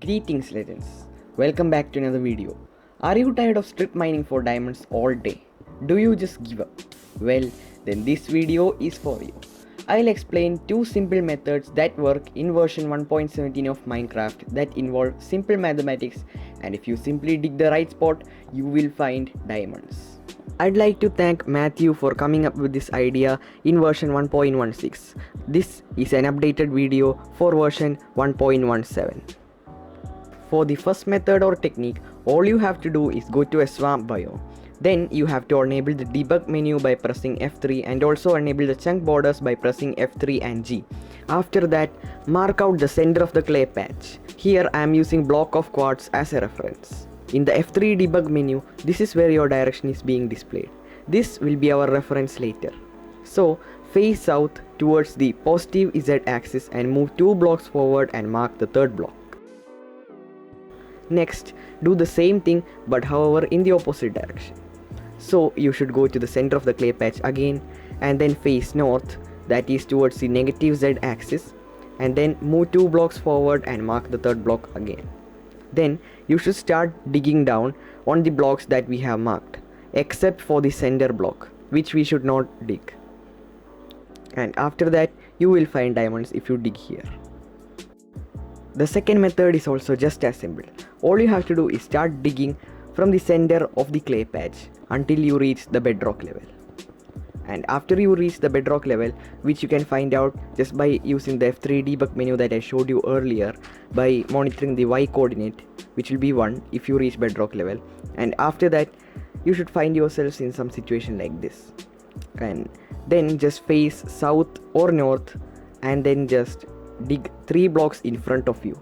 Greetings legends, welcome back to another video. Are you tired of strip mining for diamonds all day? Do you just give up? Well, then this video is for you. I'll explain two simple methods that work in version 1.17 of Minecraft that involve simple mathematics, and if you simply dig the right spot, you will find diamonds. I'd like to thank Matthew for coming up with this idea in version 1.16. This is an updated video for version 1.17. For the first method or technique, all you have to do is go to a swamp biome. Then you have to enable the debug menu by pressing F3 and also enable the chunk borders by pressing F3 and G. After that, mark out the center of the clay patch. Here I am using block of quartz as a reference. In the F3 debug menu, this is where your direction is being displayed. This will be our reference later. So face south towards the positive Z axis and move 2 blocks forward and mark the third block. Next, do the same thing but however in the opposite direction. So you should go to the center of the clay patch again and then face north, that is towards the negative Z axis, and then move 2 blocks forward and mark the third block again. Then you should start digging down on the blocks that we have marked, except for the center block, which we should not dig. And after that you will find diamonds if you dig here. The second method is also just as simple. All you have to do is start digging from the center of the clay patch until you reach the bedrock level. And after you reach the bedrock level, which you can find out just by using the F3 debug menu that I showed you earlier, by monitoring the Y coordinate, which will be 1 if you reach bedrock level. And after that, you should find yourselves in some situation like this. And then just face south or north and then just dig 3 blocks in front of you,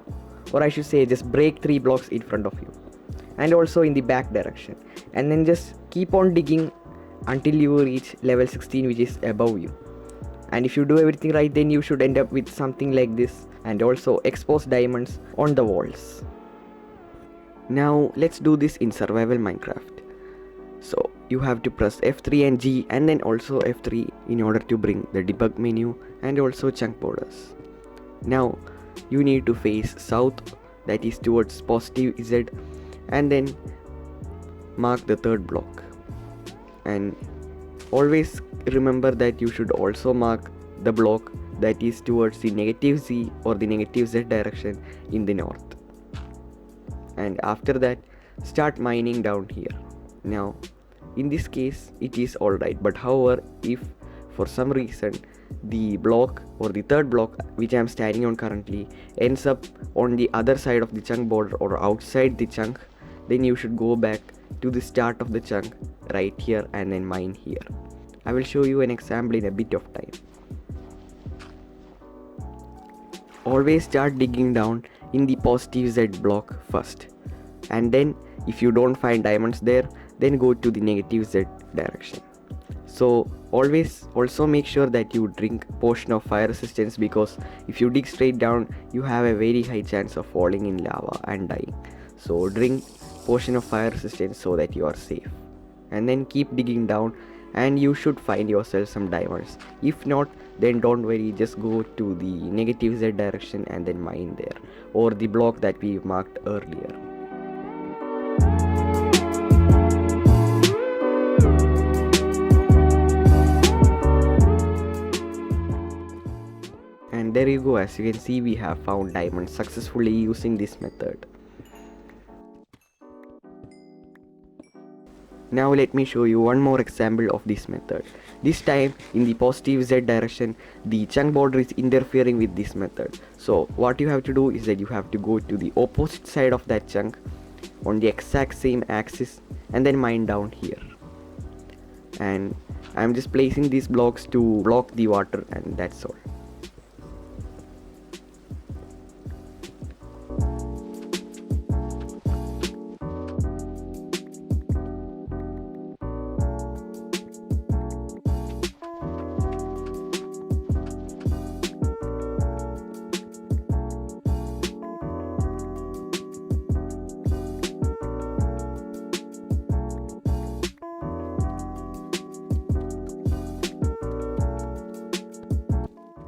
or I should say just break 3 blocks in front of you and also in the back direction, and then just keep on digging until you reach level 16, which is above you. And if you do everything right, then you should end up with something like this and also exposed diamonds on the walls. Now let's do this in survival Minecraft. So you have to press F3 and G and then also F3 in order to bring the debug menu and also chunk borders. Now you need to face south, that is towards positive Z, and then mark the third block. And always remember that you should also mark the block that is towards the negative Z or the negative Z direction in the north. And after that, start mining down here. Now in this case it is alright, but however if for some reason the block or the third block which I am standing on currently ends up on the other side of the chunk border or outside the chunk, then you should go back to the start of the chunk right here and then mine here. I will show you an example in a bit of time. Always start digging down in the positive Z block first, and then if you don't find diamonds there, then go to the negative Z direction. So always also make sure that you drink potion of fire resistance, because if you dig straight down you have a very high chance of falling in lava and dying. So drink potion of fire resistance so that you are safe, and then keep digging down and you should find yourself some diamonds. If not, then don't worry, just go to the negative Z direction and then mine there, or the block that we marked earlier. And there you go, as you can see we have found diamonds successfully using this method. Now let me show you one more example of this method. This time in the positive Z direction, the chunk border is interfering with this method. So what you have to do is that you have to go to the opposite side of that chunk on the exact same axis and then mine down here. And I'm just placing these blocks to block the water, and that's all.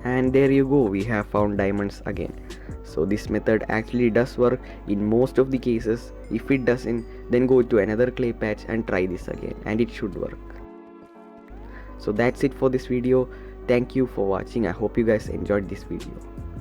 And there you go, we have found diamonds again. So this method actually does work in most of the cases. If it doesn't, then go to another clay patch and try this again, and it should work. So that's it for this video. Thank you for watching. I hope you guys enjoyed this video.